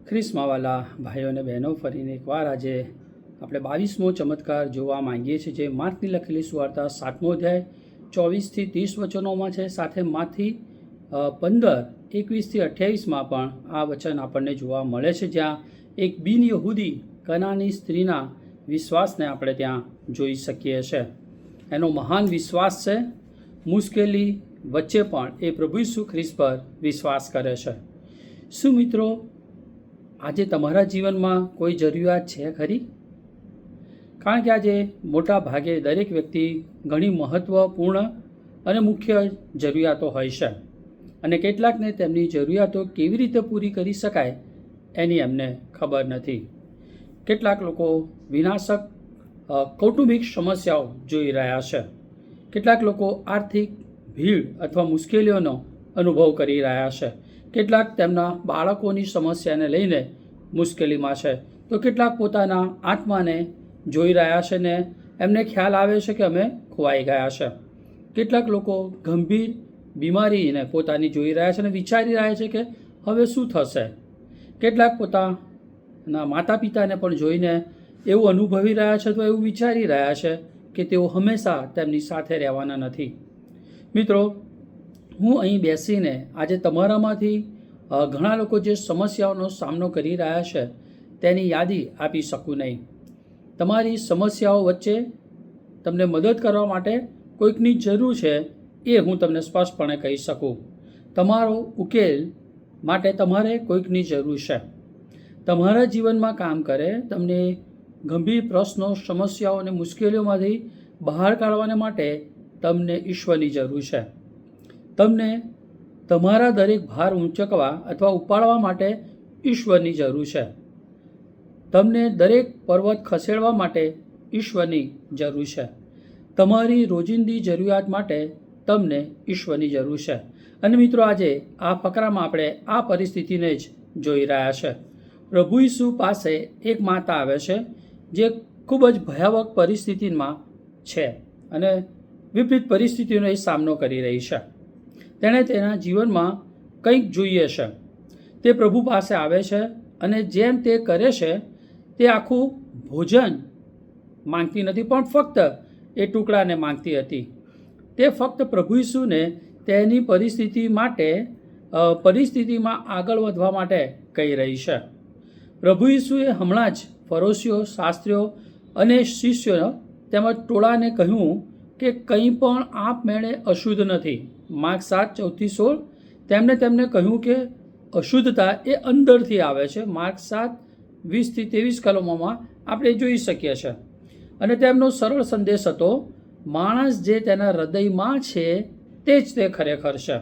ખ્રિસ્તમાં વાલા ભાઈઓ અને બહેનો, ફરીને એકવાર આજે આપણે 22મો ચમત્કાર જોવા માંગીએ છીએ, જે માર્કની લખેલી સુવાર્તા 7મો અધ્યાય 24થી 30 વચનોમાં છે. સાથે માંથી 15, 21થી 28માં પણ આ વચન આપણને જોવા મળે છે, જ્યાં એક બિન યહૂદી કનાની સ્ત્રીના વિશ્વાસને આપણે ત્યાં જોઈ શકીએ છીએ. એનો મહાન વિશ્વાસ છે. મુશ્કેલી વચ્ચે પણ એ પ્રભુ ઈસુ ખ્રિસ્ત પર વિશ્વાસ કરે છે. શું મિત્રો, આજે તમારા જીવનમાં કોઈ જરૂરિયાત છે ખરી? કારણ કે આજે મોટા ભાગે દરેક વ્યક્તિ ઘણી મહત્ત્વપૂર્ણ અને મુખ્ય જરૂરિયાતો હોય છે, અને કેટલાકને તેમની જરૂરિયાતો કેવી રીતે પૂરી કરી શકાય એની એમને ખબર નથી. કેટલાક લોકો વિનાશક કૌટુંબિક સમસ્યાઓ જોઈ રહ્યા છે. કેટલાક લોકો આર્થિક ભીડ અથવા મુશ્કેલીઓનો અનુભવ કરી રહ્યા છે. કેટલાક તેમના બાળકોની સમસ્યાને લઈને મુશ્કેલીમાં છે, તો કેટલાક પોતાના આત્માને જોઈ રહ્યા છે ને એમને ખ્યાલ આવે છે કે અમે ખોવાઈ ગયા છે. કેટલાક લોકો ગંભીર બીમારીને પોતાની જોઈ રહ્યા છે અને વિચારી રહ્યા છે કે હવે શું થશે. કેટલાક પોતાના માતા પિતાને પણ જોઈને એવું અનુભવી રહ્યા છે, તો એવું વિચારી રહ્યા છે કે તેઓ હંમેશા તેમની સાથે રહેવાના નથી. મિત્રો, હું અહીં બેસીને આજે તમારામાંથી ઘણા લોકો જે સમસ્યાઓનો સામનો કરી રહ્યા છે તેની યાદી આપી શકું નહીં. તમારી સમસ્યાઓ વચ્ચે તમને મદદ કરવા માટે કોઈકની જરૂર છે એ હું તમને સ્પષ્ટપણે કહી શકું. તમારો ઉકેલ માટે તમારે કોઈકની જરૂર છે. તમારા જીવનમાં કામ કરે, તમને ગંભીર પ્રશ્નો, સમસ્યાઓ અને મુશ્કેલીઓમાંથી બહાર કાઢવાને માટે તમને ઈશ્વરની જરૂર છે. તમને તમારા દરેક ભાર ઊંચકવા અથવા ઉપાડવા માટે ઈશ્વરની જરૂર છે. તમને દરેક પર્વત ખસેડવા માટે ઈશ્વરની જરૂર છે. તમારી રોજિંદી જરૂરિયાત માટે તમને ઈશ્વરની જરૂર છે. અને મિત્રો, આજે આ ફકરામાં આપણે આ પરિસ્થિતિને જ જોઈ રહ્યા છે. પ્રભુ ઈસુ પાસે એક માતા આવે છે જે ખૂબ જ ભયાવહ પરિસ્થિતિમાં છે અને વિપરીત પરિસ્થિતિનો એ સામનો કરી રહી છે. તેણે તેના જીવનમાં કંઈક જોઈએ છે. તે પ્રભુ પાસે આવે છે અને જેમ તે કરે છે તે આખું ભોજન માંગતી નથી, પણ ફક્ત એ ટુકડાને માંગતી હતી. તે ફક્ત પ્રભુ ઈસુને તેની પરિસ્થિતિમાં આગળ વધવા માટે કહી રહી છે. પ્રભુ ઈસુએ હમણાં જ ફરોશીઓ, શાસ્ત્રીઓ અને શિષ્યો તેમજ ટોળાને કહ્યું કે કંઈ પણ આપમેળે અશુદ્ધ નથી. માર્ક 7:14-16 તેમને કહ્યું કે અશુદ્ધતા એ અંદરથી આવે છે. માર્ક 7:20-23 કલમોમાં આપણે જોઈ શકીએ છીએ. અને તેમનો સરળ સંદેશ હતો, માણસ જે તેના હૃદયમાં છે તે જ તે ખરેખર છે.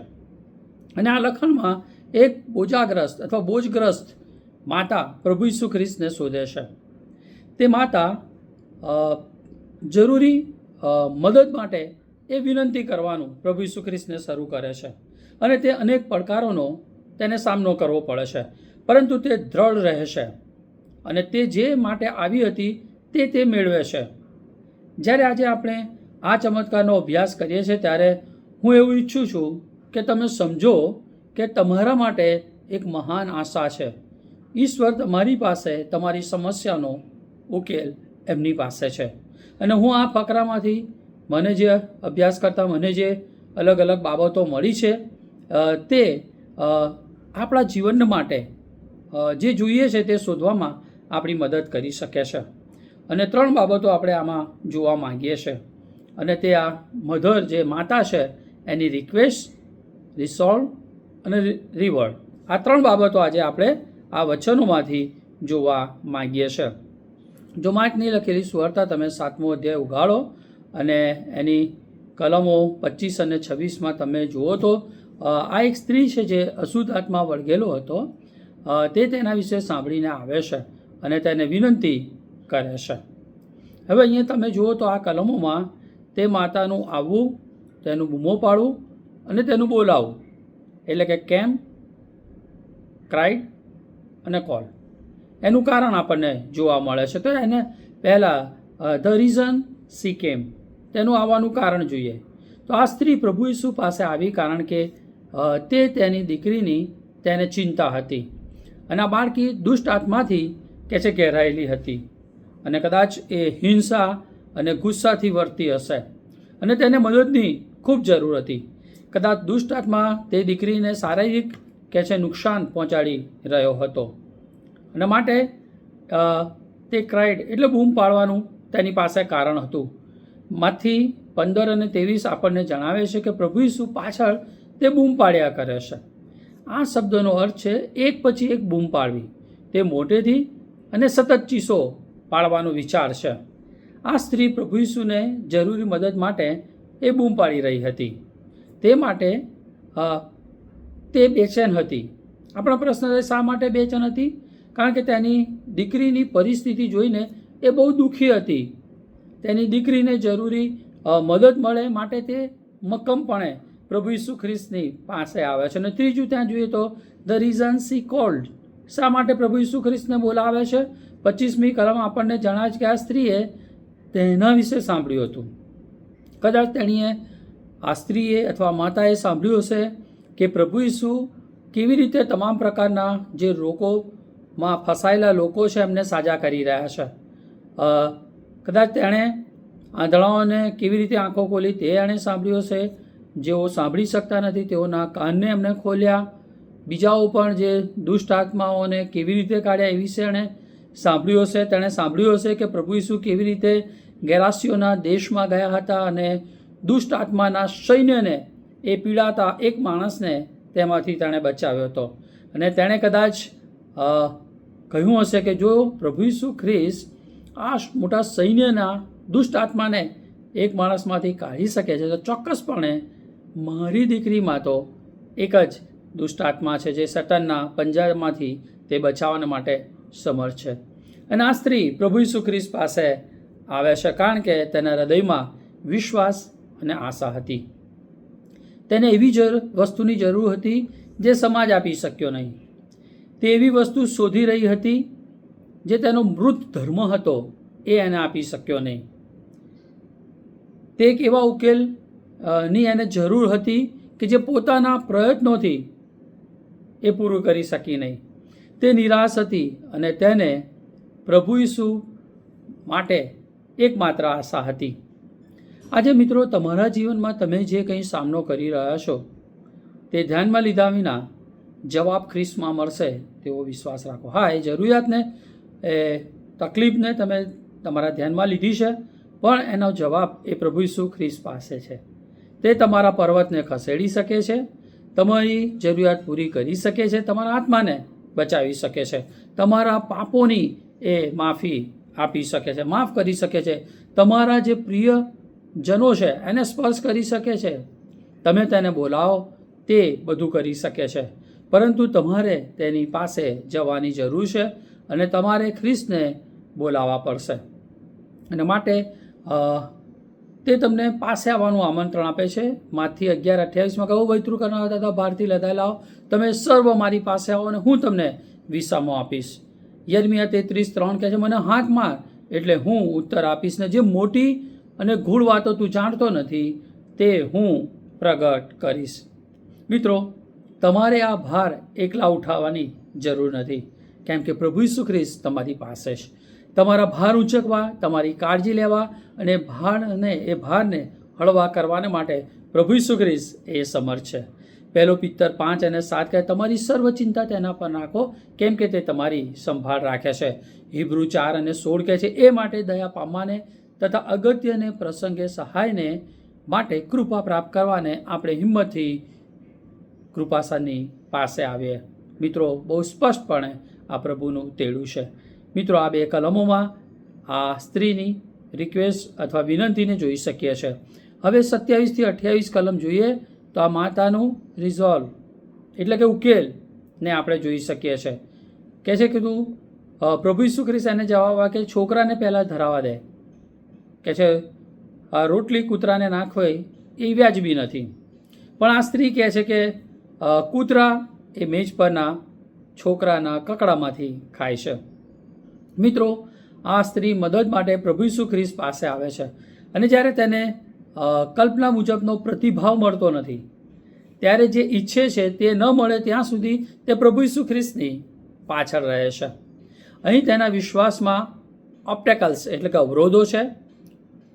અને આ લખાણમાં એક બોજગ્રસ્ત માતા પ્રભુ ઈસુ ખ્રિસ્તને શોધે છે. તે માતા જરૂરી મદદ માટે એ વિનંતી કરવાનું પ્રભુ ઈસુ ખ્રિસ્તને શરૂ કરે છે. અને તે અનેક પડકારોનો તેને સામનો કરવો પડે છે, પરંતુ તે દ્રઢ રહે છે અને તે જે માટે આવી હતી તે મેળવે છે. જ્યારે આજે આપણે આ ચમત્કારનો અભ્યાસ કરીએ છીએ ત્યારે હું એવું ઈચ્છું છું કે તમે સમજો કે તમારા માટે એક મહાન આશા છે. ઈશ્વર તમારી પાસે તમારી સમસ્યાનો ઉકેલ એમની પાસે છે. અને હું આ ફકરામાંથી મને જે અભ્યાસ કરતાં મને જે અલગ અલગ બાબતો મળી છે તે આપણા જીવન માટે જે જોઈએ છે તે શોધવામાં આપણી મદદ કરી શકે છે. અને 3 બાબતો આપણે આમાં જોવા માંગીએ છીએ. અને તે આ મધર જે માતા છે એની રિક્વેસ્ટ, રિસોલ્વ અને રિવોર્ડ, આ 3 બાબતો આજે આપણે આ વચનોમાંથી જોવા માંગીએ છીએ. જો માર્કની લખેલી સુવાર્તા તમે 7મો અધ્યાય ઉઘાડો અને એની કલમો 25 અને 26માં તમે જુઓ તો આ એક સ્ત્રી છે જે અશુદ્ધ આત્મા વળગેલો હતો. તે તેના વિશે સાંભળીને આવે છે અને તેને વિનંતી કરે છે. હવે અહીંયા તમે જુઓ તો આ કલમોમાં તે માતાનું આવવું, તેનું બૂમો પાડવું અને તેનું બોલાવવું, એટલે કે કેમ, ક્રાઇડ અને કોલ, એનું કારણ આપણને જોવા મળે છે. તો એને પહેલાં ધ રીઝન સી કેમ, તેનું આવવાનું કારણ જોઈએ. તો આ સ્ત્રી પ્રભુ ઈસુ પાસે આવી કારણ કે તે તેની દીકરીની તેને ચિંતા હતી. અને આ બાળકી દુષ્ટ આત્માથી કે છે ઘેરાયેલી હતી અને કદાચ એ હિંસા અને ગુસ્સાથી વર્તી હશે અને તેને મદદની ખૂબ જરૂર હતી. કદાચ દુષ્ટ આત્મા તે દીકરીને શારીરિક કે છે નુકસાન પહોંચાડી રહ્યો હતો અને માટે તે ક્રાઇડ એટલે બૂમ પાડવાનું તેની પાસે કારણ હતું. માથી 15 અને 23 આપણને જણાવે છે કે પ્રભુ ઈસુ પાછળ તે બૂમ પાડ્યા કરે છે. આ શબ્દનો અર્થ છે એક પછી એક બૂમ પાડવી. તે મોટેથી અને સતત ચીસો પાડવાનો વિચાર છે. આ સ્ત્રી પ્રભુ ઈસુને જરૂરી મદદ માટે એ બૂમ પાડી રહી હતી. તે માટે તે બેચેન હતી. આપણા પ્રશ્ન છે, શા માટે બેચેન હતી? કારણ કે તેની દીકરીની પરિસ્થિતિ જોઈને એ બહુ દુઃખી હતી. તેની દીકરીને જરૂરી મદદ મળે માટે તે મક્કમપણે પ્રભુ ઈસુ ખ્રિસ્તની પાસે આવે છે. અને ત્રીજું ત્યાં જોઈએ તો ધ રીઝન સી કોલ્ડ. શા માટે પ્રભુ ઈસુ ખ્રિસ્તને બોલાવે છે? 25મી કલમ આપણને જણાવે છે કે આ સ્ત્રીએ તેના વિશે સાંભળ્યું હતું. કદાચ તેણીએ આ સ્ત્રીએ અથવા માતાએ સાંભળ્યું હશે કે પ્રભુ ઈસુ કેવી રીતે તમામ પ્રકારના જે રોગોમાં ફસાયેલા લોકો છે એમને સાજા કરી રહ્યા છે. કદાચ તેણે આંધળાઓને કેવી રીતે આંખો ખોલી તે એણે સાંભળ્યું હશે. જેઓ સાંભળી શકતા નથી તેઓના કાનને એમણે ખોલ્યા. બીજાઓ પણ જે દુષ્ટ આત્માઓને કેવી રીતે કાઢ્યા એ વિશે એણે સાંભળ્યું હશે. તેણે સાંભળ્યું હશે કે પ્રભુ ઈસુ કેવી રીતે ગેરાસીઓના દેશમાં ગયા હતા અને દુષ્ટ આત્માના સૈન્યને એ પીડાતા એક માણસને તેમાંથી તેણે બચાવ્યો હતો. અને તેણે કદાચ કહ્યું હશે કે જો પ્રભુ ઈસુ ખ્રિસ્ત આ મોટા સૈન્યના દુષ્ટ આત્માને એક માણસમાંથી કાઢી શકે છે તો ચોક્કસપણે મારી દીકરીમાં તો એક જ દુષ્ટ આત્મા છે જે શેતાનના પંજામાંથી તે બચાવવા માટે સમર્થ છે. અને આ સ્ત્રી પ્રભુ ઈસુ ખ્રિસ્ત પાસે આવે છે કારણ કે તેના હૃદયમાં વિશ્વાસ અને આશા હતી. તેને એવી વસ્તુની જરૂર હતી જે સમાજ આપી શક્યો નહીં. તે એવી વસ્તુ શોધી રહી હતી જે તેનો મૃત ધર્મ હતો એ એને આપી શક્યો નહીં. તે એક એવા ઉકેલની એને જરૂર હતી કે જે પોતાના પ્રયત્નોથી એ પૂરું કરી શકી નહીં. તે નિરાશ હતી અને તેને પ્રભુ ઈસુ માટે એકમાત્ર આશા હતી. આજે મિત્રો, તમારા જીવનમાં તમે જે કંઈ સામનો કરી રહ્યા છો તે ધ્યાનમાં લીધા વિના જવાબ ખ્રિસ્તમાં મળશે તેવો વિશ્વાસ રાખો. હા, એ જરૂરિયાતને એ તકલીફને તમે તમારા ધ્યાનમાં લીધી છે, પણ એનો જવાબ એ પ્રભુ ઈસુ ખ્રિસ્ત પાસે છે. તે તમારા પર્વતને ખસેડી શકે છે, તમારી જરૂરિયાત પૂરી કરી શકે છે, તમારા આત્માને બચાવી શકે છે, તમારા પાપોની એ માફી આપી શકે છે, માફ કરી શકે છે, તમારા જે પ્રિય જનો છે એને સ્પર્શ કરી શકે છે. તમે તેને બોલાવો તે બધું કરી શકે છે, પરંતુ તમારે તેની પાસે જવાની જરૂર છે અને તમારે ખ્રિસ્તને બોલાવવા પડશે. અને માટે તે તમને પાસે આવવાનું આમંત્રણ આપે છે. માથી 11:28 કહો, વૈતૃ કરનારા તથા ભારથી લદાયેલા આવો, તમે સર્વ મારી પાસે આવો અને હું તમને વિસામો આપીશ. યર્મિયા 33:3 કહે છે, મને હાથ માર એટલે હું ઉત્તર આપીશ ને જે મોટી અને ગૂઢ વાતો તું જાણતો નથી તે હું પ્રગટ કરીશ. મિત્રો, તમારે આ ભાર એકલા ઉઠાવવાની જરૂર નથી, કેમ કે પ્રભુ ઈસુ ખ્રિસ્ત તમારી પાસે છે. તમારા ભાર ઉંચકવા, તમારી કાળજી લેવા અને ભારને હળવા કરવાને માટે પ્રભુ ઈસુ ખ્રિસ્ત એ સમર્થ છે. 1 પિત્તર 5 અને 7 કહે, તમારી સર્વ ચિંતા તેના પર નાખો કેમ કે તે તમારી સંભાળ રાખે છે. હિબ્રુ 4 અને 16 કહે છે, એ માટે દયા પામવાને તથા અગત્યને પ્રસંગે સહાયને માટે કૃપા પ્રાપ્ત કરવાને આપણે હિંમતથી કૃપાસનની પાસે આવીએ. મિત્રો, બહુ સ્પષ્ટપણે આ પ્રભુનું તેડું છે. મિત્રો, આ 2 કલમોમાં આ સ્ત્રીની રિક્વેસ્ટ અથવા વિનંતીને જોઈ શકીએ છીએ. હવે 27 થી 28 કલમ જોઈએ તો આ માતાનું રિઝોલ્વ એટલે કે ઉકેલને આપણે જોઈ શકીએ છીએ. કહે છે કે તું પ્રભુ ઈસુ ખ્રિસ્ત એને જવાબ આપે કે છોકરાને પહેલાં ધરાવા દે. કે છે રોટલી કૂતરાને નાખવી એ વ્યાજબી નથી. પણ આ સ્ત્રી કહે છે કે કૂતરા એ મેજ પરના છોકરાના કકડામાંથી ખાય છે. મિત્રો, આ સ્ત્રી મદદ માટે પ્રભુ ઈસુ ખ્રિસ્ત પાસે આવે છે અને જ્યારે તેને કલ્પના મુજબનો પ્રતિભાવ મળતો નથી ત્યારે જે ઈચ્છે છે તે ન મળે ત્યાં સુધી તે પ્રભુ ઈસુ ખ્રિસ્તની પાછળ રહે છે. અહીં તેના વિશ્વાસમાં ઓબ્સ્ટેકલ્સ એટલે કે અવરોધો છે,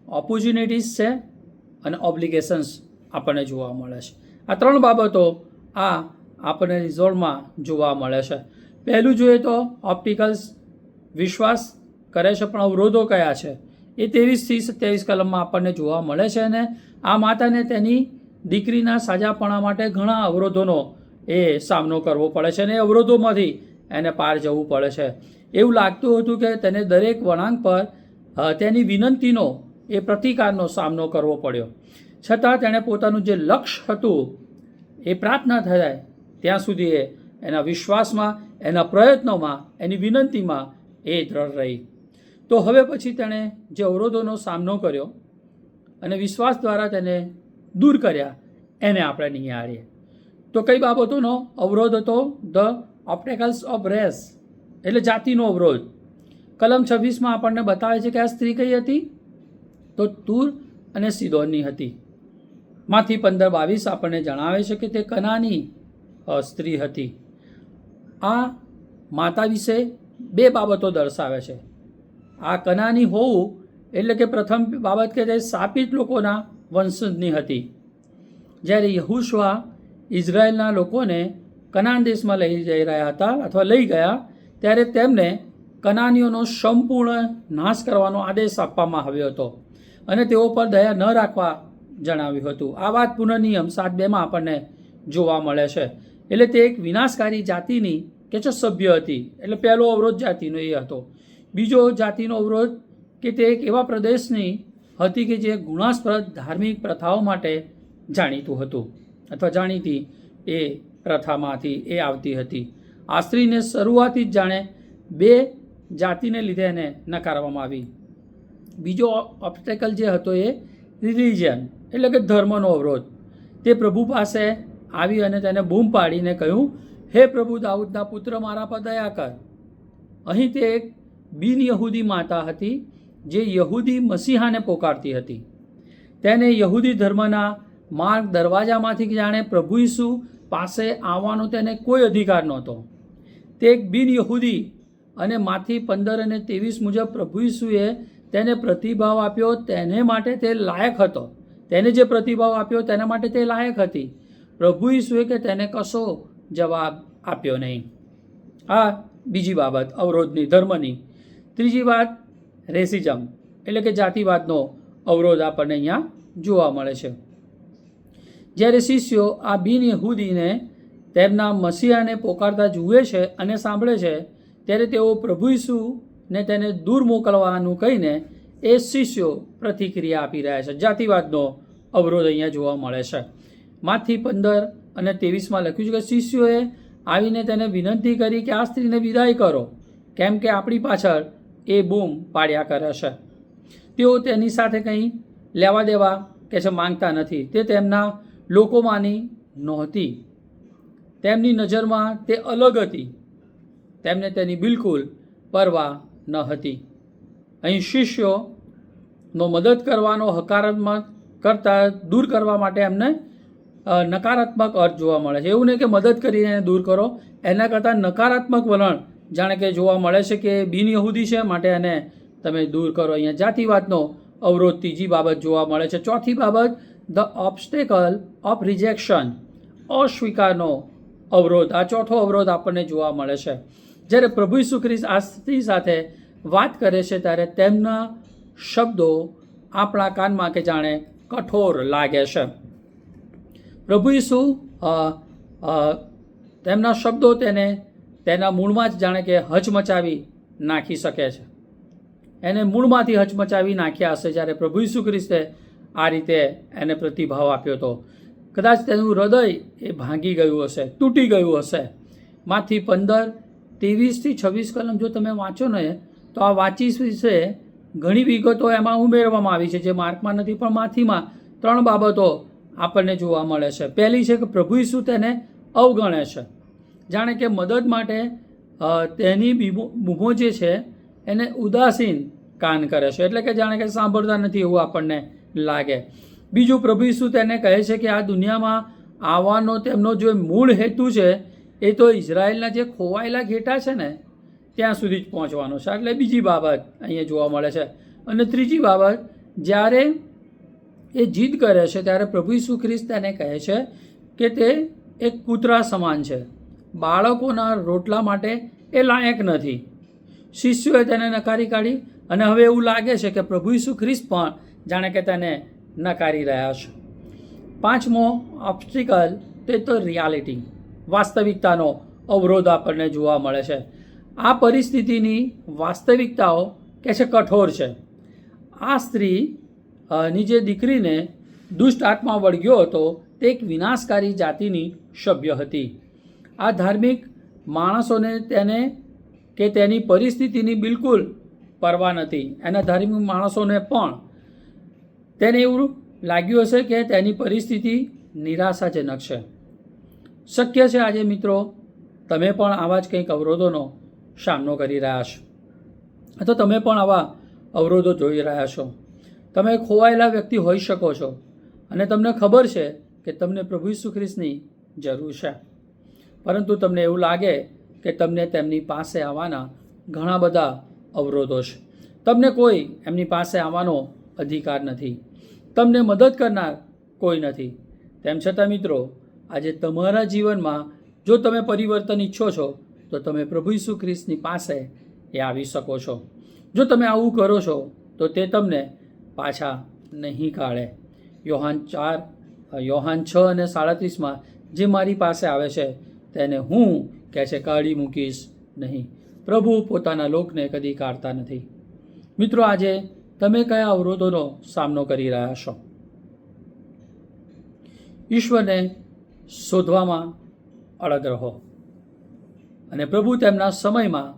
ઓપોર્ચ્યુનિટીઝ છે અને ઓબ્લિગેશન્સ આપણને જોવા મળે છે. આ ત્રણ બાબતો આપણને રિઝોલ્વમાં જોવા મળે છે. પહેલું જોઈએ તો ઓપ્ટિકલ્સ વિશ્વાસ કરે છે, પણ અવરોધો કયા છે એ 23 થી 27 કલમમાં આપણને જોવા મળે છે. અને આ માતાને તેની દીકરીના સાજાપણા માટે ઘણા અવરોધોનો એ સામનો કરવો પડે છે અને એ અવરોધોમાંથી એને પાર જવું પડે છે. એવું લાગતું હતું કે તેને દરેક વળાંક પર તેની વિનંતીનો એ પ્રતિકારનો સામનો કરવો પડ્યો, છતાં તેણે પોતાનું જે લક્ષ્ય હતું એ પ્રાપ્ત ન થાય ત્યાં સુધી એના વિશ્વાસમાં, એના પ્રયત્નોમાં, એની વિનંતીમાં એ દ્રઢ રહી. તો હવે પછી તેણે જે અવરોધોનો સામનો કર્યો અને વિશ્વાસ દ્વારા તેને દૂર કર્યા એને આપણે નિહાળીએ. તો કઈ બાબતોનો અવરોધ હતો? ધ ઓબ્સ્ટેકલ્સ ઓફ રેસ એટલે જાતિનો અવરોધ. કલમ 26માં આપણને બતાવે છે કે આ સ્ત્રી કઈ હતી? તો તૂર અને સિદોનની હતી. માંથી 15:22 આપણને જણાવે છે કે તે કનાની સ્ત્રી હતી. આ માતા વિશે બે બાબતો દર્શાવે છે. આ કનાની હોવું એટલે કે પ્રથમ બાબત કે તે શાપિત લોકોના વંશજની હતી. જ્યારે યહોશુઆ ઇઝરાયલના લોકોને કનાન દેશમાં લઈ જઈ રહ્યા હતા અથવા લઈ ગયા, ત્યારે તેમને કનાનીઓનો સંપૂર્ણ નાશ કરવાનો આદેશ આપવામાં આવ્યો હતો અને તેઓ પર દયા ન રાખવા જણાવ્યું હતું. આ વાત પુનઃનિયમ 7:2માં આપણને જોવા મળે છે. એટલે તે એક વિનાશકારી જાતિની કે જે સભ્ય હતી. એટલે પહેલો અવરોધ જાતિનો એ હતો. બીજો જાતિનો અવરોધ કે તે એક એવા પ્રદેશની હતી કે જે ગુણાસ્પદ ધાર્મિક પ્રથાઓ માટે જાણીતું હતું અથવા જાણીતી એ પ્રથામાંથી એ આવતી હતી. આ સ્ત્રીને શરૂઆતથી જ જાણે બે જાતિને લીધે એને નકારવામાં આવી. બીજો ઓબ્સ્ટેકલ જે હતો એ રિલિજન એટલે કે ધર્મનો અવરોધ. તે પ્રભુ પાસે આવી અને તેને બૂમ પાડીને કહ્યું, હે પ્રભુ દાઉદના પુત્ર, મારા પર દયા કર. અહીં તે એક બિન યહૂદી માતા હતી જે યહૂદી મસીહાને પોકારતી હતી. તેને યહૂદી ધર્મના માર્ગ દરવાજામાંથી જાણે પ્રભુ ઈસુ પાસે આવવાનો તેને કોઈ અધિકાર નહોતો. તે એક બિન યહૂદી અને માંથી 15 અને 23 મુજબ પ્રભુ ઈસુએ તેને પ્રતિભાવ આપ્યો, તેને માટે તે લાયક હતો. તેને જે પ્રતિભાવ આપ્યો તેના માટે તે લાયક હતી. પ્રભુ ઈસુએ કે તેને કશો જવાબ આપ્યો નહીં. આ બીજી બાબત અવરોધની, ધર્મની. ત્રીજી વાત રેસિઝમ એટલે કે જાતિવાદનો અવરોધ આપણને અહીંયા જોવા મળે છે. જ્યારે શિષ્યો આ બિન યહૂદીને તેમના મસીહાને પોકારતા જુએ છે અને સાંભળે છે, ત્યારે તેઓ પ્રભુ ઈસુને તેને દૂર મોકલવાનું કહીને એ શિષ્યો પ્રતિક્રિયા આપી રહ્યા છે. જાતિવાદનો અવરોધ અહીંયા જોવા મળે છે. માંથી 15 અને 23માં લખ્યું છે કે શિષ્યોએ આવીને તેને વિનંતી કરી કે આ સ્ત્રીને વિદાય કરો, કેમ કે આપણી પાછળ એ બૂમ પાડ્યા કરે છે. તેઓ તેની સાથે કંઈ લેવા દેવા કે છે માંગતા નથી. તે તેમના લોકોમાંની નહોતી. તેમની નજરમાં તે અલગ હતી. તેમને તેની બિલકુલ પરવા ન હતી. અહીં શિષ્યોનો મદદ કરવાનો હકારાત્મક કરતાં દૂર કરવા માટે એમને નકારાત્મક અર્થ જોવા મળે છે. એવું નહીં કે મદદ કરીને દૂર કરો, એના કરતાં નકારાત્મક વલણ જાણે કે જોવા મળે છે કે બિન યહૂદી છે માટે એને તમે દૂર કરો. અહીંયા જાતિવાદનો અવરોધ ત્રીજી બાબત જોવા મળે છે. ચોથી બાબત ધ ઓબ્સ્ટેકલ ઓફ રિજેક્શન, અસ્વીકારનો અવરોધ. આ ચોથો અવરોધ આપણને જોવા મળે છે. જ્યારે પ્રભુ ઈસુ ખ્રિસ્ત આ સ્ત્રી સાથે વાત કરે છે ત્યારે તેમના શબ્દો આપણા કાનમાં કે જાણે કઠોર લાગે છે. પ્રભુ ઈસુ તેમના શબ્દો તેને તેના મૂળમાં જ જાણે કે હચમચાવી નાખી શકે છે. એને મૂળમાંથી હચમચાવી નાખ્યા હશે જ્યારે પ્રભુ ઈસુ ખ્રિસ્તે આ રીતે એને પ્રતિભાવ આપ્યો હતો. કદાચ તેનું હૃદય એ ભાંગી ગયું હશે, તૂટી ગયું હશે. માંથી 15, 23 થી 26 કલમ જો તમે વાંચો ને તો આ વાંચી વિશે ઘણી વિગતો એમાં ઉમેરવામાં આવી છે જે માર્કમાં નથી, પણ માથીમાં 3 બાબતો આપણને જોવા મળે છે. પહેલી છે કે પ્રભુ ઈસુ તેને અવગણે છે. જાણે કે મદદ માટે તેની બૂમો જે છે એને ઉદાસીન કાન કરે છે, એટલે કે જાણે કે સાંભળતા નથી એવું આપણને લાગે. બીજું, પ્રભુ ઈસુ તેને કહે છે કે આ દુનિયામાં આવવાનો તેમનો જે મૂળ હેતુ છે એ તો ઇઝરાયલના જે ખોવાયેલા ઘેટા છે ને ત્યાં સુધી જ પહોંચવાનો છે. એટલે બીજી બાબત અહીંયા જોવા મળે છે. અને ત્રીજી બાબત, જ્યારે એ જીદ કરે છે ત્યારે પ્રભુ ઈસુ ખ્રિસ્ત તેને કહે છે કે તે એક કૂતરા સમાન છે, બાળકોના રોટલા માટે એ લાયક નથી. શિષ્યોએ તેને નકારી કાઢી અને હવે એવું લાગે છે કે પ્રભુ ઈસુ ખ્રિસ્ત પણ જાણે કે તેને નકારી રહ્યા છે. પાંચમો ઓબ્સ્ટિકલ તે તો રિયાલિટી, વાસ્તવિકતાનો અવરોધ આપણને જોવા મળે છે. આ પરિસ્થિતિની વાસ્તવિકતાઓ કે છે કઠોર છે. આ સ્ત્રી ની જે દીકરીને દુષ્ટ આત્મા વળગ્યો હતો તે એક વિનાશકારી જાતિની સભ્ય હતી. આ ધાર્મિક માણસોને તેને કે તેની પરિસ્થિતિની બિલકુલ પરવા નથી. એના ધાર્મિક માણસોને પણ તેને એવું લાગ્યું હશે કે તેની પરિસ્થિતિ નિરાશાજનક છે. શક્ય છે આજે મિત્રો તમે પણ આવા જ કંઈક અવરોધોનો સામનો કરી રહ્યા છો, અથવા તમે પણ આવા અવરોધો જોઈ રહ્યા છો. તમે ખોવાયેલા વ્યક્તિ હોઈ શકો છો અને તમને ખબર છે કે તમને પ્રભુ ઈસુ ખ્રિસ્તની જરૂર છે, પરંતુ તમને એવું લાગે કે તમને તેમની પાસે આવવાના ઘણા બધા અવરોધો છે. તમને કોઈ એમની પાસે આવવાનો અધિકાર નથી, તમને મદદ કરનાર કોઈ નથી. તેમ છતાં મિત્રો આજે તમારા જીવનમાં જો તમે પરિવર્તન ઈચ્છો છો તો તમે પ્રભુ ઈસુ ખ્રિસ્તની પાસે એ આવી શકો છો. જો તમે આવું કરો છો તો તે તમને પાછા નહીં કાઢે. યોહાન 6:37 જે મારી પાસે આવે છે તેને હું કહે છે કાઢી મૂકીશ નહીં. પ્રભુ પોતાના લોકને કદી કાઢતા નથી. મિત્રો આજે તમે કયા અવરોધોનો સામનો કરી રહ્યા છો? ઈશ્વરને શોધવામાં અડગ રહો અને પ્રભુ તેમના સમયમાં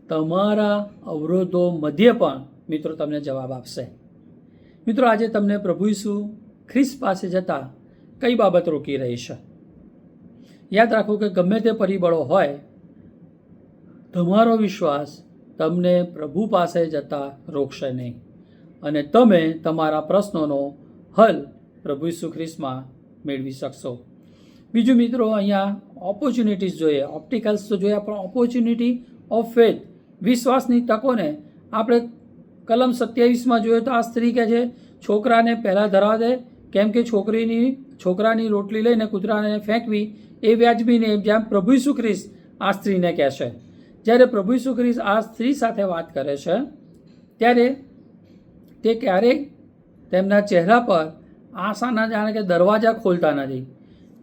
તમારા અવરોધો મધ્યે પણ મિત્રો તમને જવાબ આપશે. મિત્રો આજે તમને પ્રભુ ઈસુ ખ્રિસ્ત પાસે જતા કઈ બાબત રોકી રહી છે? યાદ રાખો કે ગમે તે પરિબળો હોય, તમારો વિશ્વાસ તમને પ્રભુ પાસે જતા રોકશે નહીં અને તમે તમારા પ્રશ્નોનો હલ પ્રભુ ઈસુ ખ્રિસ્તમાં મેળવી શકશો. બીજું મિત્રો અહીંયા ઓપોર્ચ્યુનિટીઝ જોઈએ, ઓપ્ટિકલ્સ તો જોયા, પણ ઓપોર્ચ્યુનિટી ઓફ ફેથ, વિશ્વાસની તકોને આપણે કલમ 27 જોઈએ તો આ સ્ત્રી કહે છે છોકરાને પહેલાં ધરાવ દે, કેમ કે છોકરાની રોટલી લઈને કૂતરાને ફેંકવી એ વ્યાજબી નહીં, જેમ પ્રભુ ઈસુ ખ્રિસ્ત આ સ્ત્રીને કહેશે. જ્યારે પ્રભુ ઈસુ ખ્રિસ્ત આ સ્ત્રી સાથે વાત કરે છે ત્યારે તે ક્યારેય તેમના ચહેરા પર આશાના જાણે કે દરવાજા ખોલતા નથી.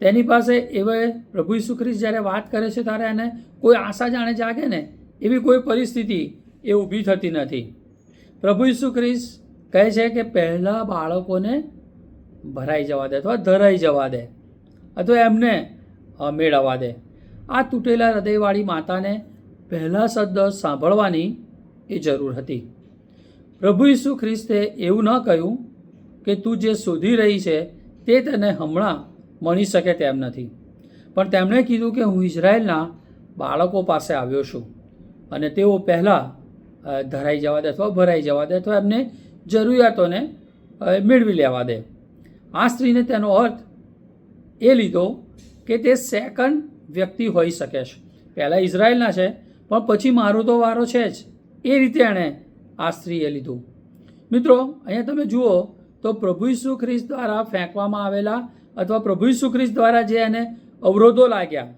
તેની પાસે એવા પ્રભુ ઈસુ ખ્રિસ્ત જ્યારે વાત કરે છે ત્યારે એને કોઈ આશા જાણે જાગે ને એવી કોઈ પરિસ્થિતિ એ ઊભી થતી નથી. પ્રભુ ઈસુ ખ્રિસ્ત કહે છે કે પહેલાં બાળકોને ભરાઈ જવા દે અથવા ધરાઈ જવા દે અથવા એમને મેળવવા દે. આ તૂટેલા હૃદયવાળી માતાને પહેલાં શબ્દ સાંભળવાની એ જરૂર હતી. પ્રભુ ઈસુ ખ્રિસ્તે એવું ન કહ્યું કે તું જે શોધી રહી છે તે તને હમણાં મળી શકે તેમ નથી, પણ તેમણે કીધું કે હું ઇઝરાયલના બાળકો પાસે આવ્યો છું અને તેઓ પહેલાં ધરાઈ જવા દે અથવા ભરાઈ જવા દે અથવા એમને જરૂરિયાતોને મેળવી લેવા દે. આ સ્ત્રીને તેનો અર્થ એ લીધો કે તે સેકન્ડ વ્યક્તિ હોઈ શકે છે. પહેલાં ઇઝરાયલના છે પણ પછી મારો તો વારો છે જ, એ રીતે એણે આ સ્ત્રીએ લીધું. મિત્રો અહીંયા તમે જુઓ તો પ્રભુ ઈસુ ખ્રિસ્ત દ્વારા ફેંકવામાં આવેલા અથવા પ્રભુ ઈસુ ખ્રિસ્ત દ્વારા જે એને અવરોધો લાગ્યા,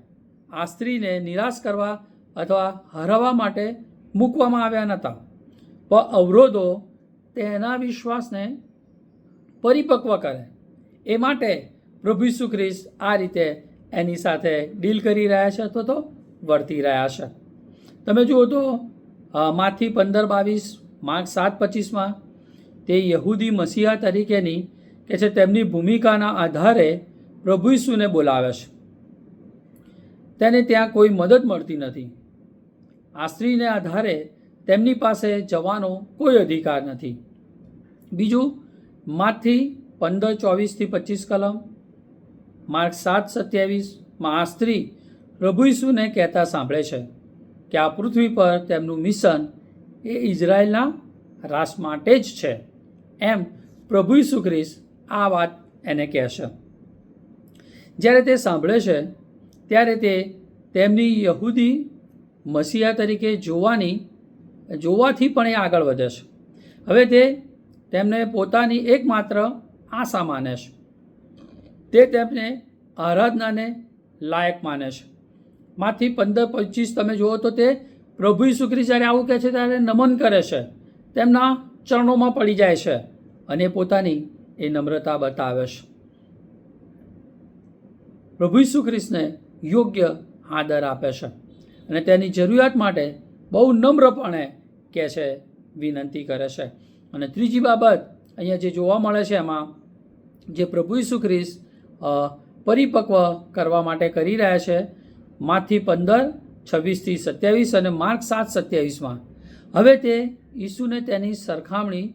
આ સ્ત્રીને નિરાશ કરવા અથવા હરાવવા માટે મૂકવામાં આવ્યા નહોતા, પણ અવરોધો તેના વિશ્વાસને પરિપક્વ કરે એ માટે પ્રભુ ઈસુ ખ્રિસ્ત આ રીતે એની સાથે ડીલ કરી રહ્યા છે અથવા તો વર્તી રહ્યા છે. તમે જુઓ તો માથી 15:22, માર્ક 7:25 તે યહૂદી મસીહા તરીકેની કે છે તેમની ભૂમિકાના આધારે પ્રભુ ઈસુને બોલાવે છે. તેને ત્યાં કોઈ મદદ મળતી નથી. આ સ્ત્રીને આધારે તેમની પાસે જવાનો કોઈ અધિકાર નથી. બીજું માથી 15:24-25 કલમ, માર્ક 7:27 આ સ્ત્રી પ્રભુ ઈસુને કહેતા સાંભળે છે કે આ પૃથ્વી પર તેમનું મિશન એ ઇઝરાયલના રાષ્ટ્ર માટે જ છે. એમ પ્રભુ ઈસુ ખ્રિસ્ત આ વાત એને કહેશે. જ્યારે તે સાંભળે છે ત્યારે તે તેમની યહૂદી મસીહા તરીકે જોવાથી પણ એ આગળ વધે છે. હવે તે તેમને પોતાની એકમાત્ર આશા માને છે. તે તેમને આરાધનાને લાયક માને છે. માંથી 15-25 તમે જુઓ તો તે પ્રભુ ઈસુ ખ્રિસ્ત જ્યારે આવું કહે છે ત્યારે નમન કરે છે, તેમના ચરણોમાં પડી જાય છે અને પોતાની એ નમ્રતા બતાવે છે. પ્રભુ ઈસુ ખ્રિસ્તને યોગ્ય આદર આપે છે અને તેની જરૂરિયાત માટે બહુ નમ્રપણે કહે છે, વિનંતી કરે છે. અને ત્રીજી બાબત અહીંયા જે જોવા મળે છે એમાં જે પ્રભુ ઈસુ ખ્રિસ્ત પરિપક્વ કરવા માટે કરી રહ્યા છે, માથી 15:26-27 અને માર્ક 7:27. હવે તે ઈસુને તેની સરખામણી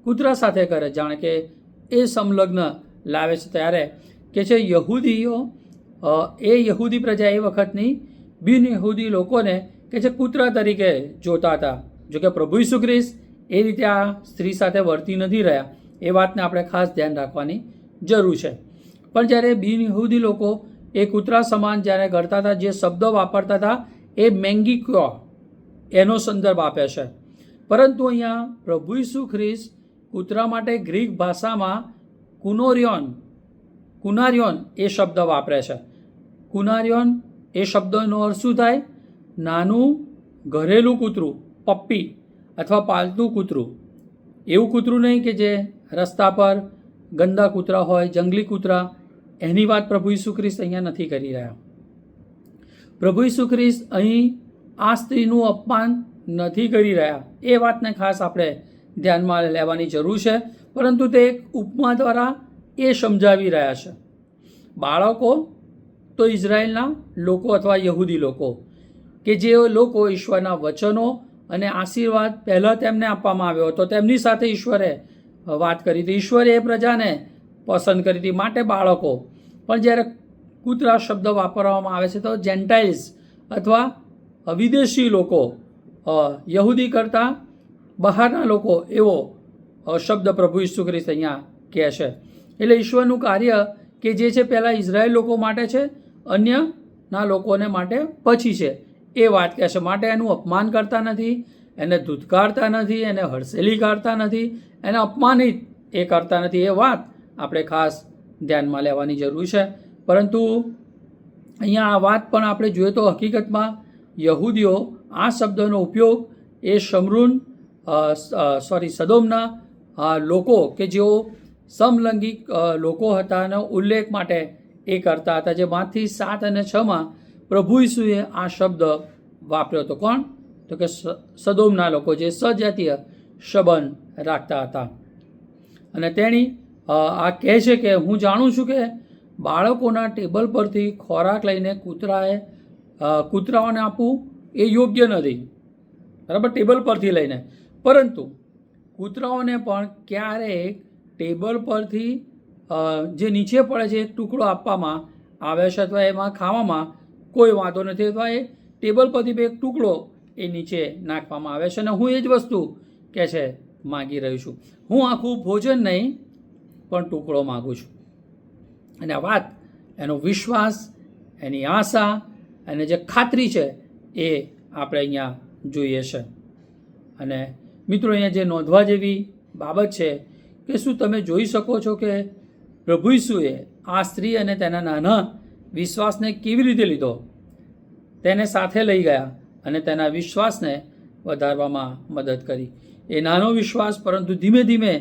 કૂતરા સાથે કરે, જાણે કે એ સંલગ્ન લાવે છે. ત્યારે કે છે યહૂદી પ્રજા એ વખતની બિન યહૂદી લોકોને કે છે કૂતરા તરીકે જોતા હતા. જોકે પ્રભુ ઈસુ ખ્રિસ્ત એ રીતે આ સ્ત્રી સાથે વર્તી નથી રહ્યા, એ વાતને આપણે ખાસ ધ્યાન રાખવાની જરૂર છે. પણ જ્યારે બિન યહૂદી લોકો એ કૂતરા સમાન જ્યારે કરતા હતા, જે શબ્દો વાપરતા હતા એ મેંગીક્યો એનો સંદર્ભ આપે છે. પરંતુ અહીંયા પ્રભુ ઈસુ ખ્રિસ્ત કૂતરા માટે ગ્રીક ભાષામાં કુનારિયોન એ શબ્દ વાપરે છે. કુનારિયોન એ શબ્દનો અર્થ શું થાય? નાનું ઘરેલું કૂતરું, પપ્પી અથવા પાલતું કૂતરું. એવું કૂતરું નહીં કે જે રસ્તા પર ગંદા કૂતરા હોય, જંગલી કૂતરા, એની વાત પ્રભુ ઈસુ ખ્રિસ્ત અહીંયા નથી કરી રહ્યા. પ્રભુ ઈસુ ખ્રિસ્ત અહીં આ સ્ત્રીનું અપમાન નથી કરી રહ્યા, એ વાતને ખાસ આપણે ધ્યાનમાં લેવાની જરૂર છે. પરંતુ તે એક ઉપમા દ્વારા એ સમજાવી રહ્યા છે. બાળકો તો ઇઝરાયલના લોકો અથવા યહૂદી લોકો કે જે લોકો ઈશ્વરના વચનો અને આશીર્વાદ પહેલાં તેમને આપવામાં આવ્યો હતો, તેમની સાથે ઈશ્વરે વાત કરી હતી, ઈશ્વરે એ પ્રજાને પસંદ કરી હતી, માટે બાળકો. પણ જ્યારે કૂતરા શબ્દ વાપરવામાં આવે છે તો જેન્ટાઇલ્સ અથવા વિદેશી લોકો, યહૂદી કરતાં બહારના લોકો, એવો શબ્દ પ્રભુ ઈસુ ખ્રિસ્ત અહીંયા કહે છે. એટલે ઈશ્વરનું કાર્ય કે જે છે પહેલાં ઇઝરાયેલ લોકો માટે છે, અન્યના લોકોને માટે પછી છે, એ વાત કહે છે. માટે એનું અપમાન કરતા નથી, એને ધૂતકારતા નથી, એને હડસેલી કાઢતા નથી, એને અપમાનિત એ કરતા નથી. એ વાત આપણે ખાસ ધ્યાનમાં લેવાની જરૂર છે. પરંતુ અહીંયા આ વાત પણ આપણે જોઈએ તો હકીકતમાં યહૂદીઓ આ શબ્દનો ઉપયોગ એ સદોમના લોકો કે જેઓ સમલૈંગિક લોકો હતા એનો ઉલ્લેખ માટે એ કરતા હતા. જે માથી 7 અને 6 પ્રભુ ઈસુએ આ શબ્દ વાપર્યો હતો. કોણ? તો કે સદોમના લોકો, જે સજાતીય સંબંધ રાખતા હતા. અને તેણી આ કહે છે કે હું જાણું છું કે બાળકોના ટેબલ પરથી ખોરાક લઈને કૂતરાઓને આપવું એ યોગ્ય નથી, બરાબર, ટેબલ પરથી લઈને. પરંતુ કૂતરાઓને પણ ક્યારેક ટેબલ પરથી જે નીચે પડે છે એક ટુકડો આપવામાં આવે છે અથવા એમાં ખાવામાં કોઈ વાંધો નથી, અથવા એ ટેબલ પરથી એક ટુકડો એ નીચે નાખવામાં આવે છે. અને હું એ જ વસ્તુ કે છે માગી રહ્યું છું. હું આખું ભોજન નહીં પણ ટુકડો માગું છું. અને આ વાત, એનો વિશ્વાસ, એની આશા અને જે ખાતરી છે એ આપણે અહીંયા જોઈએ છે. અને મિત્રો, અહીંયા જે નોંધવા જેવી બાબત છે કે શું તમે જોઈ શકો છો કે પ્રભુ ઈસુએ આ સ્ત્રી અને તેના નાના વિશ્વાસને કેવી રીતે લીધો, તેને સાથે લઈ ગયા અને તેના વિશ્વાસને વધારવામાં મદદ કરી. એ નાનો વિશ્વાસ, પરંતુ ધીમે ધીમે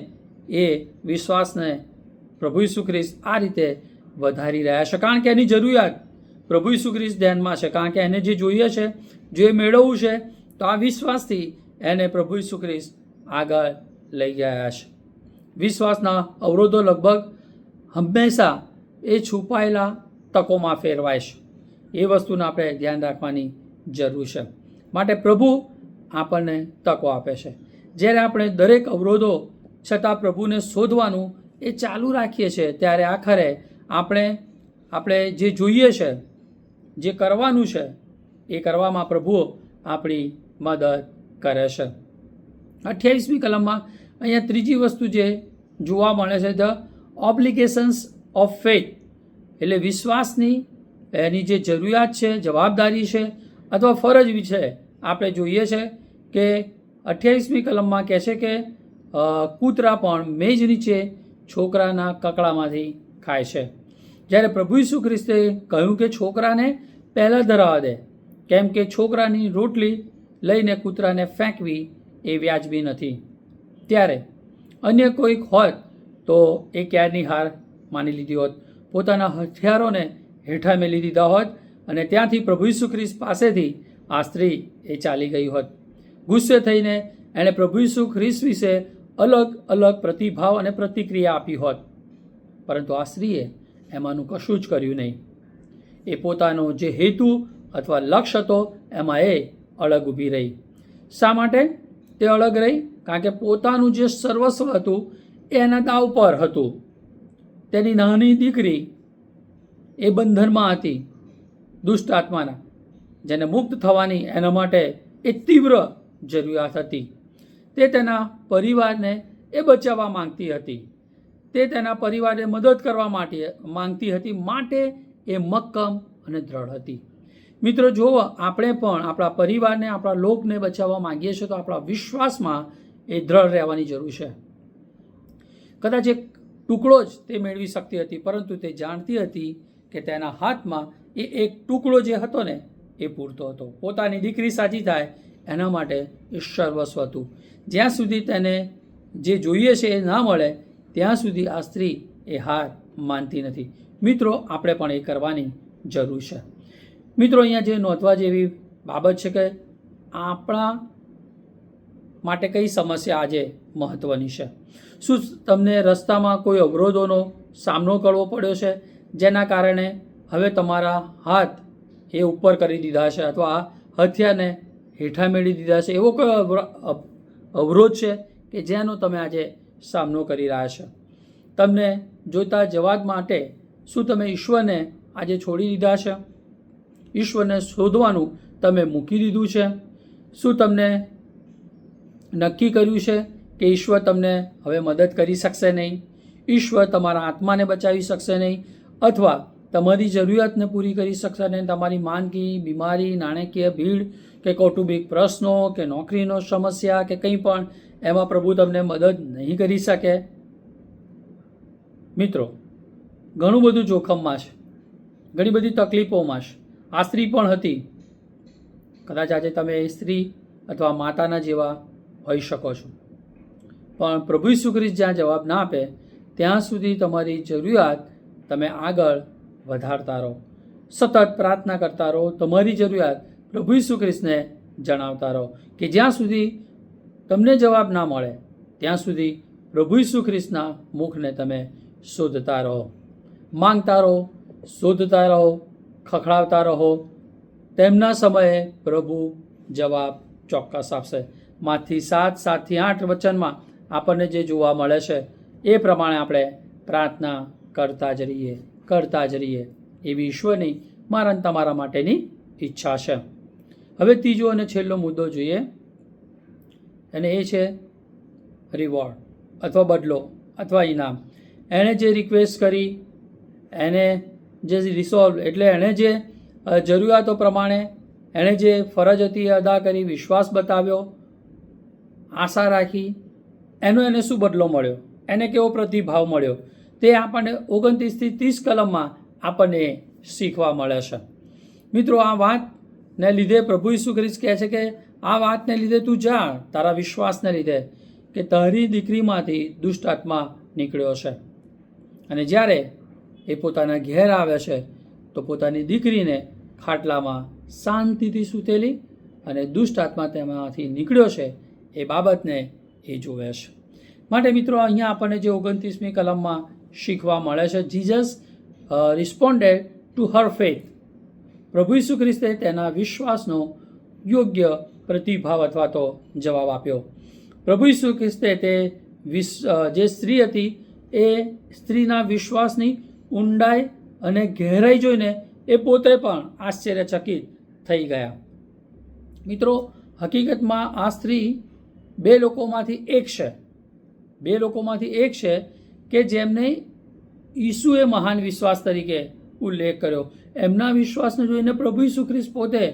એ વિશ્વાસને પ્રભુ ઈસુ ખ્રિસ્ત આ રીતે વધારી રહ્યા છે. કારણ કે એની જરૂરિયાત પ્રભુ ઈસુ ખ્રિસ્ત ધ્યાનમાં છે. કારણ કે એને જે જોઈએ છે, જે મેળવવું છે, તો આ વિશ્વાસથી એને પ્રભુ ઈસુ ખ્રિસ્ત આગળ લઈ ગયા છે. વિશ્વાસના અવરોધો લગભગ હંમેશા એ છુપાયેલા તકોમાં ફેરવાય છે. એ વસ્તુને આપણે ધ્યાન રાખવાની જરૂર છે. માટે પ્રભુ આપણને તકો આપે છે. જ્યારે આપણે દરેક અવરોધો છતાં પ્રભુને શોધવાનું એ ચાલુ રાખીએ છીએ, ત્યારે આખરે આપણે જે જોઈએ છે, જે કરવાનું છે, એ કરવામાં પ્રભુ આપણી મદદ કરે છે. 28મી કલમમાં અહીંયા ત્રીજી વસ્તુ જે જોવા મળે છે, ધ ઓબ્લિગેશન્સ ઓફ ફેથ, એટલે વિશ્વાસની એની જે જરૂરિયાત છે, જવાબદારી છે અથવા ફરજ છે, આપણે જોઈએ છે કે 28મી કલમમાં કહે છે કે કૂતરા પણ મેજ નીચે છોકરાના કકડામાંથી ખાય છે. જ્યારે પ્રભુ ઈસુ ખ્રિસ્તે કહ્યું કે છોકરાને પહેલાં ધરાવવા દે, કેમ કે છોકરાની રોટલી લઈને કૂતરાને ફેંકવી એ વ્યાજબી નથી. ત્યારે અન્ય કોઈક હોત તો એ ક્યારની હાર માની લીધી હોત, પોતાના હથિયારોને હેઠા મેલી દીધા હોત અને ત્યાંથી પ્રભુ ઈસુ ખ્રિસ્ત પાસેથી આ સ્ત્રી એ ચાલી ગઈ હોત. ગુસ્સે થઈને એણે પ્રભુ ઈસુ ખ્રિસ્ત વિશે અલગ અલગ પ્રતિભાવ અને પ્રતિક્રિયા આપી હોત, પરંતુ આ સ્ત્રીએ એમાંનું કશું જ કર્યું નહીં. એ પોતાનો જે હેતુ અથવા લક્ષ્ય હતો એમાં એ અલગ ઊભી રહી. શા માટે તે અલગ રહી? કારણ કે પોતાનું જે સર્વસ્વ હતું એ એના દાવ પર હતું. તેની નાની દીકરી એ બંધનમાં હતી દુષ્ટ આત્માના, જેને મુક્ત થવાની એના માટે એ તીવ્ર જરૂરિયાત હતી. તે તેના પરિવારને એ બચાવવા માંગતી હતી, તે તેના પરિવારને મદદ કરવા માટે માંગતી હતી, માટે એ મક્કમ અને દ્રઢ હતી. મિત્રો, જો આપણે પણ આપણા પરિવારને, આપણા લોકને બચાવવા માંગીએ છીએ તો આપણા વિશ્વાસમાં એ દ્રઢ રહેવાની જરૂર છે. કદાચ એક ટુકડો જ તે મેળવી શકતી હતી, પરંતુ તે જાણતી હતી કે તેના હાથમાં એ એક ટુકડો જે હતો ને એ પૂરતો હતો. પોતાની દીકરી સાજી થાય એના માટે એ સર્વસ્વ હતું. જ્યાં સુધી તેને જે જોઈએ છે એ ના મળે ત્યાં સુધી આ સ્ત્રી એ હાર માનતી નથી. મિત્રો, આપણે પણ એ કરવાની જરૂર છે. મિત્રો, અહીંયા જે નોંધવા જેવી બાબત છે કે આપણા માટે કઈ સમસ્યા આજે મહત્ત્વની છે. શું તમને રસ્તામાં કોઈ અવરોધોનો સામનો કરવો પડ્યો છે, જેના કારણે હવે તમારા હાથ એ ઉપર કરી દીધા છે અથવા હથિયારને હેઠા મેળવી દીધા છે? એવો કોઈ અવરોધ છે કે જેનો તમે આજે સામનો કરી રહ્યા છો? તમને જોઈતા જવાબ માટે શું તમે ઈશ્વરને આજે છોડી દીધા છે? ઈશ્વરને શોધવાનું તમે મૂકી દીધું છે? શું તમને નક્કી કર્યું છે કે ઈશ્વર તમને હવે મદદ કરી શકશે નહીં, ઈશ્વર તમારા આત્માને બચાવી શકશે નહીં, અથવા તમારી જરૂરિયાતને પૂરી કરી શકશે નહીં? તમારી માંદગી, બીમારી, નાણાકીય ભીડ કે કૌટુંબિક પ્રશ્નો કે નોકરીનો સમસ્યા કે કંઈ પણ, એમાં પ્રભુ તમને મદદ નહીં કરી શકે? મિત્રો, ઘણું બધું જોખમમાં છે, ઘણી બધી તકલીફોમાં છે. આ સ્ત્રી પણ હતી. કદાચ આજે તમે એ સ્ત્રી અથવા માતાના જેવા હોઈ શકો છો, પણ પ્રભુ ઈસુ ખ્રિસ્ત જ્યાં જવાબ ના આપે ત્યાં સુધી તમારી જરૂરિયાત તમે આગળ વધારતા રહો, સતત પ્રાર્થના કરતા રહો, તમારી જરૂરિયાત પ્રભુ ઈસુ ખ્રિસ્તને જણાવતા રહો, કે જ્યાં સુધી તમને જવાબ ના મળે ત્યાં સુધી પ્રભુ ઈસુ ખ્રિસ્તના મુખને તમે શોધતા રહો, માંગતા રહો, શોધતા રહો, ખખડાવતા રહો. તેમના સમયે પ્રભુ જવાબ ચોક્કસ આપશે. માથી 7:7-8 વચનમાં આપણને જે જોવા મળે છે એ પ્રમાણે આપણે પ્રાર્થના કરતા જ રહીએ એવી ઈશ્વરની મારા અને તમારા માટેની ઈચ્છા છે. હવે ત્રીજો અને છેલ્લો મુદ્દો જોઈએ, અને એ છે રિવોર્ડ અથવા બદલો અથવા ઇનામ. એણે જે રિક્વેસ્ટ કરી, એને જે રિસોલ્વ એટલે એણે જે જરૂરિયાતો પ્રમાણે એણે જે ફરજ હતી એ અદા કરી, વિશ્વાસ બતાવ્યો, આશા રાખી, એને શું બદલો મળ્યો, એને કેવો પ્રતિભાવ મળ્યો, તે આપણને 29-30 કલમમાં આપણને શીખવા મળે છે. મિત્રો, આ વાતને લીધે પ્રભુ ઈસુ ખ્રિસ્ત કહે છે કે આ વાતને લીધે તું જાણ, તારા વિશ્વાસને લીધે, કે તારી દીકરીમાંથી દુષ્ટ આત્મા નીકળ્યો છે. અને જ્યારે એ પોતાના ઘેર આવે છે તો પોતાની દીકરીને ખાટલામાં શાંતિથી સૂતેલી અને દુષ્ટ આત્મા તેમાંથી નીકળ્યો છે એ બાબતને એ જોવે છે. માટે મિત્રો, અહીંયા આપણને જે 29મી કલમમાં શીખવા મળે છે, જીસસ રિસ્પોન્ડેડ ટુ હર ફેથ. પ્રભુ ઈસુ ખ્રિસ્તે તેના વિશ્વાસનો યોગ્ય પ્રતિભાવ અથવા તો જવાબ આપ્યો. પ્રભુ ઈસુ ખ્રિસ્તે તે જે સ્ત્રી હતી એ સ્ત્રીના વિશ્વાસની ઊંડાઈ અને ગહેરાઈ જોઈને એ પોતે પણ આશ્ચર્યચકિત થઈ ગયા. મિત્રો, હકીકતમાં આ સ્ત્રી બે લોકોમાંથી એક છે કે જેમને ઈસુએ મહાન વિશ્વાસ તરીકે ઉલ્લેખ કર્યો. એમના વિશ્વાસને જોઈને પ્રભુ ઈસુ ખ્રિસ્ત પોતે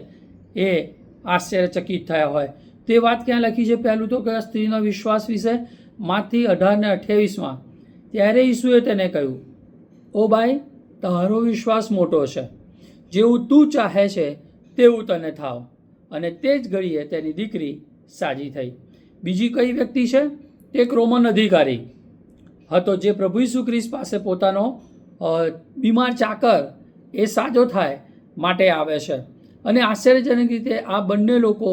એ આશ્ચર્યચકિત થયા હોય. તે વાત ક્યાં લખી છે? પહેલું તો કે સ્ત્રીનો વિશ્વાસ વિશે માથી 18:28. ત્યારે ઈસુએ તેને કહ્યું, ઓ ભાઈ, તારો વિશ્વાસ મોટો છે, જેવું તું ચાહે છે તેવું તને થાવ. અને તે જ ઘડીએ તેની દીકરી સાજી થઈ. બીજી કઈ વ્યક્તિ છે? તે એક રોમન અધિકારી હતો, જે પ્રભુ ઈસુ ખ્રિસ્ત પાસે પોતાનો બીમાર ચાકર એ સાજો થાય માટે આવે છે. અને આશ્ચર્યજનક રીતે આ બંને લોકો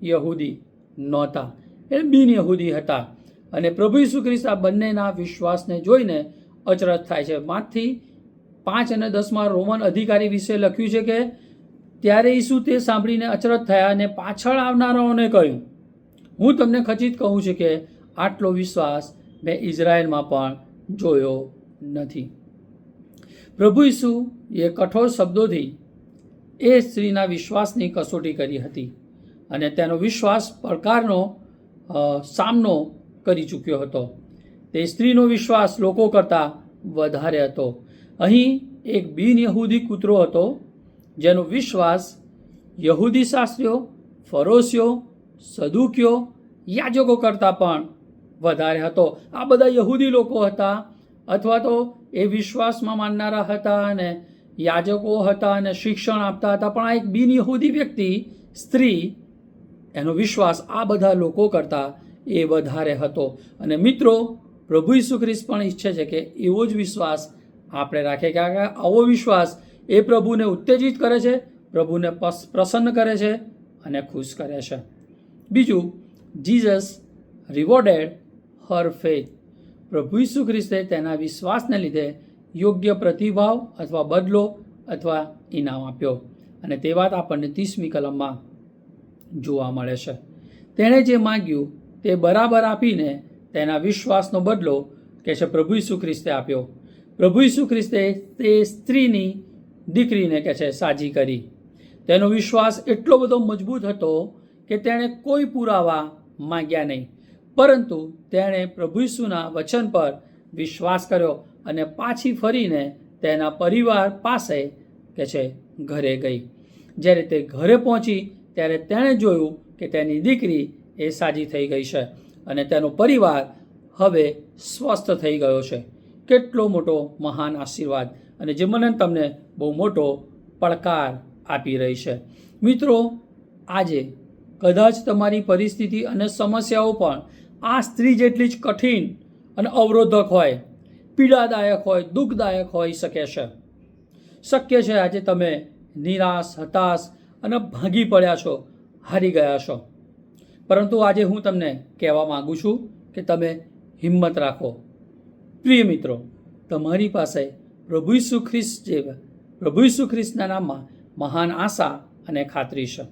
યહૂદી નહોતા, એ બિન યહૂદી હતા. અને પ્રભુ ઈસુ ખ્રિસ્ત આ બંનેના વિશ્વાસને જોઈને અચરજ થાય છે. માથી 5 અને 10 રોમન અધિકારી વિશે લખ્યું છે કે ત્યારે ઈસુ તે સાંભળીને અચરજ થયા અને પાછળ આવનારાઓને કહ્યું, હું તમને ખચિત કહું છું કે આટલો વિશ્વાસ મેં ઇઝરાયલમાં પણ જોયો નથી. પ્રભુ ઈસુ એ કઠોર શબ્દોથી એ સ્ત્રીના વિશ્વાસની કસોટી કરી હતી અને તેનો વિશ્વાસ પડકારનો સામનો કરી ચૂક્યો હતો. તે સ્ત્રીનો વિશ્વાસ લોકો કરતાં વધારે હતો. અહીં એક બિન યહૂદી કૂતરો હતો, જેનો વિશ્વાસ યહૂદી શાસ્ત્રીઓ, ફરોશીઓ, સદુકીઓ, યાજકો કરતાં પણ વધારે હતો. આ બધા યહૂદી લોકો હતા, અથવા તો એ વિશ્વાસમાં માનનારા હતા અને યાજકો હતા અને શિક્ષણ આપતા હતા. પણ આ એક બિન યહૂદી વ્યક્તિ, સ્ત્રી, એનો વિશ્વાસ આ બધા લોકો કરતાં એ વધારે હતો. અને મિત્રો, પ્રભુ ઈસુ ખ્રિસ્ત પણ ઈચ્છે છે કે એવો જ વિશ્વાસ આપણે રાખીએ, કારણ કે આવો વિશ્વાસ એ પ્રભુને ઉત્તેજિત કરે છે, પ્રભુને પ્રસન્ન કરે છે અને ખુશ કરે છે. બીજું, જીસસ રિવોર્ડેડ હર ફેથ. પ્રભુ ઈસુ ખ્રિસ્તે તેના વિશ્વાસને લીધે યોગ્ય પ્રતિભાવ અથવા બદલો અથવા ઇનામ આપ્યો. અને તે વાત આપણને 30મી કલમમાં જોવા મળે છે. તેણે જે માંગ્યું તે બરાબર આપીને તેના વિશ્વાસનો બદલો કે છે પ્રભુ ઈસુ ખ્રિસ્તે આપ્યો. પ્રભુ ઈસુ ખ્રિસ્તે તે સ્ત્રીની દીકરીને કે છે સાજી કરી. તેનો વિશ્વાસ એટલો બધો મજબૂત હતો કે તેણે કોઈ પુરાવા માંગ્યા નહીં, પરંતુ તેણે પ્રભુ ઈસુના વચન પર વિશ્વાસ કર્યો અને પાછી ફરીને તેના પરિવાર પાસે કે છે ઘરે ગઈ. જ્યારે તે ઘરે પહોંચી ત્યારે તેણે જોયું કે તેની દીકરી એ સાજી થઈ ગઈ છે અને તેનો પરિવાર હવે સ્વસ્થ થઈ ગયો છે. કેટલો મોટો મહાન આશીર્વાદ, અને જે મને તમને બહુ મોટો પડકાર આપી રહી છે. મિત્રો, આજે કદાચ તમારી પરિસ્થિતિ અને સમસ્યાઓ પણ આ સ્ત્રી જેટલી જ કઠિન અને અવરોધક હોય, પીડાદાયક હોય, દુઃખદાયક હોઈ શકે છે. શક્ય છે આજે તમે નિરાશ, હતાશ અને ભાગી પડ્યા છો, હારી ગયા છો. પરંતુ આજે હું તમને કહેવા માગું છું કે તમે હિંમત રાખો. પ્રિય મિત્રો, તમારી પાસે પ્રભુ ઈસુ ખ્રિસ્તના નામમાં મહાન આશા અને ખાતરી છે.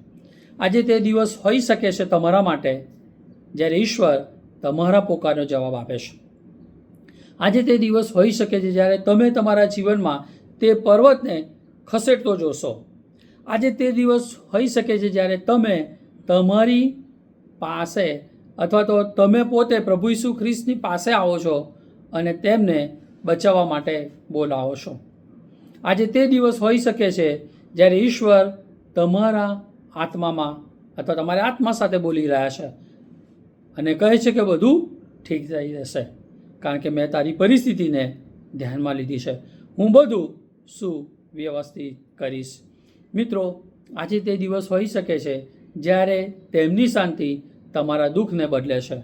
આજે તે દિવસ હોઈ શકે છે તમારા માટે જ્યારે ઈશ્વર તમારા પોકારનો જવાબ આપે છે. આજે તે દિવસ હોઈ શકે છે જ્યારે તમે તમારા જીવનમાં તે પર્વતને ખસેડતો જોશો. આજે તે દિવસ હોઈ શકે છે જ્યારે તમે તમારી પાસે અથવા તો તમે પોતે પ્રભુ ઈસુ ખ્રિસ્તની પાસે આવો છો અને તેમને બચાવવા માટે બોલાવો છો. આજે તે દિવસ હોઈ શકે છે જ્યારે ઈશ્વર તમારા આત્મામાં અથવા તમારા આત્મા સાથે બોલી રહ્યા છે અને કહે છે કે બધું ઠીક થઈ જશે, કારણ કે મેં તારી પરિસ્થિતિને ધ્યાનમાં લીધી છે, હું બધું સુવ્યવસ્થિત કરીશ. મિત્રો, આજે તે દિવસ હોઈ શકે છે જ્યારે તેમની શાંતિ તમારા દુઃખને બદલે છે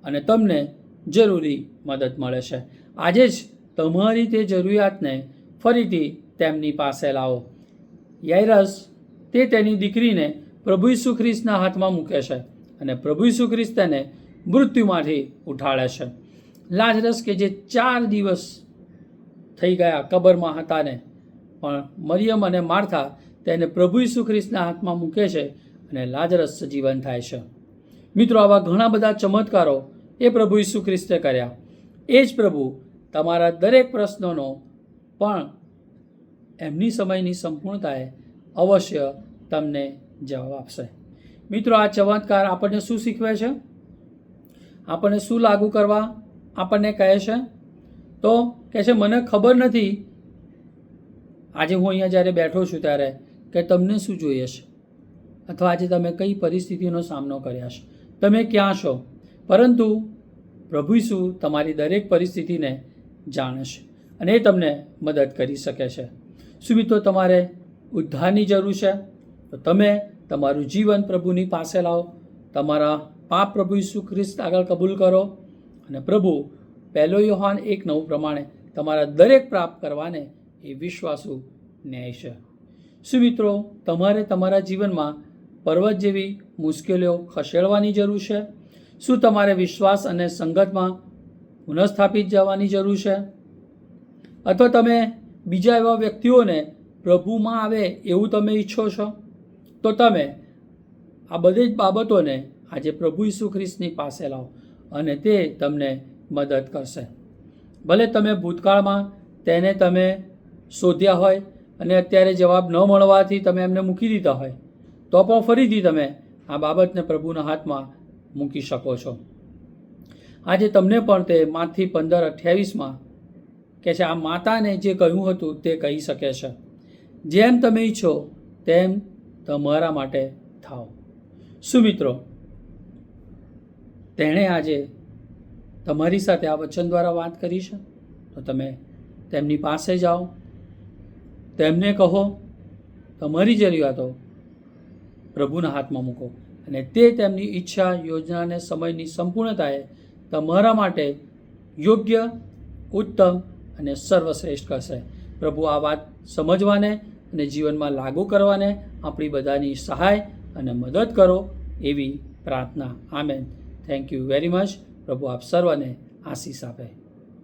અને તમને જરૂરી મદદ મળે છે. આજે જ તમારી તે જરૂરિયાતને ફરીથી તેમની પાસે લાવો. યાઇરસ તે તેની દીકરીને પ્રભુ ઈસુ ખ્રિસ્તના હાથમાં મૂકે છે અને પ્રભુ ઈસુ ખ્રિસ્ત તેને મૃત્યુમાંથી ઉઠાડે છે. લાજરસ કે જે 4 દિવસ થઈ ગયા કબરમાં હતા ને, પણ મરિયમ અને માર્થા તેને પ્રભુ ઈસુ ખ્રિસ્તના હાથમાં મૂકે છે અને લાજરસ સજીવન થાય છે. મિત્રો, આવા ઘણા બધા ચમત્કારો એ પ્રભુ ઈસુ ખ્રિસ્તે કર્યા. એ જ પ્રભુ તમારા દરેક પ્રશ્નોનો પણ એમની સમયની સંપૂર્ણતાએ અવશ્ય તમને જવાબ આપશે. મિત્રો, આ ચમત્કાર આપણને શું શીખવે છે? આપણને શું લાગુ કરવા આપણને કહે છે? તો કહે છે, મને ખબર નથી આજે હું અહીંયા જ્યારે બેઠો છું ત્યારે કે તમને શું જોઈએ છે, અથવા આજે તમે કઈ પરિસ્થિતિનો સામનો કર્યા છે, તમે ક્યાં છો, પરંતુ પ્રભુ ઈસુ તમારી દરેક પરિસ્થિતિને જાણે છે અને એ તમને મદદ કરી શકે છે. શું મિત્રો તમારે ઉદ્ધારની જરૂર છે? તો તમે તમારું જીવન પ્રભુની પાસે લાવો, તમારા પાપ પ્રભુ ઈસુ ખ્રિસ્ત આગળ કબૂલ કરો અને પ્રભુ 1 યોહાન 1:9 પ્રમાણે તમારા દરેક પ્રાપ્ત કરવાને એ વિશ્વાસુ ન્યાય છે. શું મિત્રો તમારે તમારા જીવનમાં પર્વત જેવી મુશ્કેલીઓ ખસેડવાની જરૂર છે? શું તમારે વિશ્વાસ અને સંગતમાં પુનઃસ્થાપિત જવાની જરૂર છે? અથવા તમે બીજા એવા વ્યક્તિઓને પ્રભુમાં આવે એવું તમે ઈચ્છો છો? તો તમે આ બધી જ બાબતોને આજે પ્રભુ ઈસુ ખ્રિસ્તની પાસે લાવો અને તે તમને મદદ કરશે. ભલે તમે ભૂતકાળમાં તેને તમે શોધ્યા હોય અને અત્યારે જવાબ ન મળવાથી તમે એમને મૂકી દીધા હોય, તો પણ ફરીથી તમે આ બાબતને પ્રભુના હાથમાં મૂકી શકો છો. આજે તમને પણ તે માથી 15:28 કે છે આ માતાને જે કહ્યું હતું તે કહી શકે છે, જેમ તમે ઈચ્છો તેમ તમારા માટે થાવ. શું મિત્રો તેણે આજે તમારી સાથે આ વચન દ્વારા વાત કરી છે? તો તમે તેમની પાસે જાઓ, તેમને કહો, તમારી જરૂરિયાતો પ્રભુના હાથમાં મૂકો અને તે તેમની ઈચ્છા, યોજના અને સમયની સંપૂર્ણતાએ તમારા માટે યોગ્ય, ઉત્તમ અને સર્વશ્રેષ્ઠ કરશે. પ્રભુ આ વાત સમજવાને અને જીવનમાં લાગુ કરવાને આપણી બધાની સહાય અને મદદ કરો એવી પ્રાર્થના. Amen. Thank you very much. પ્રભુ આપ સર્વને આશીષ આપે.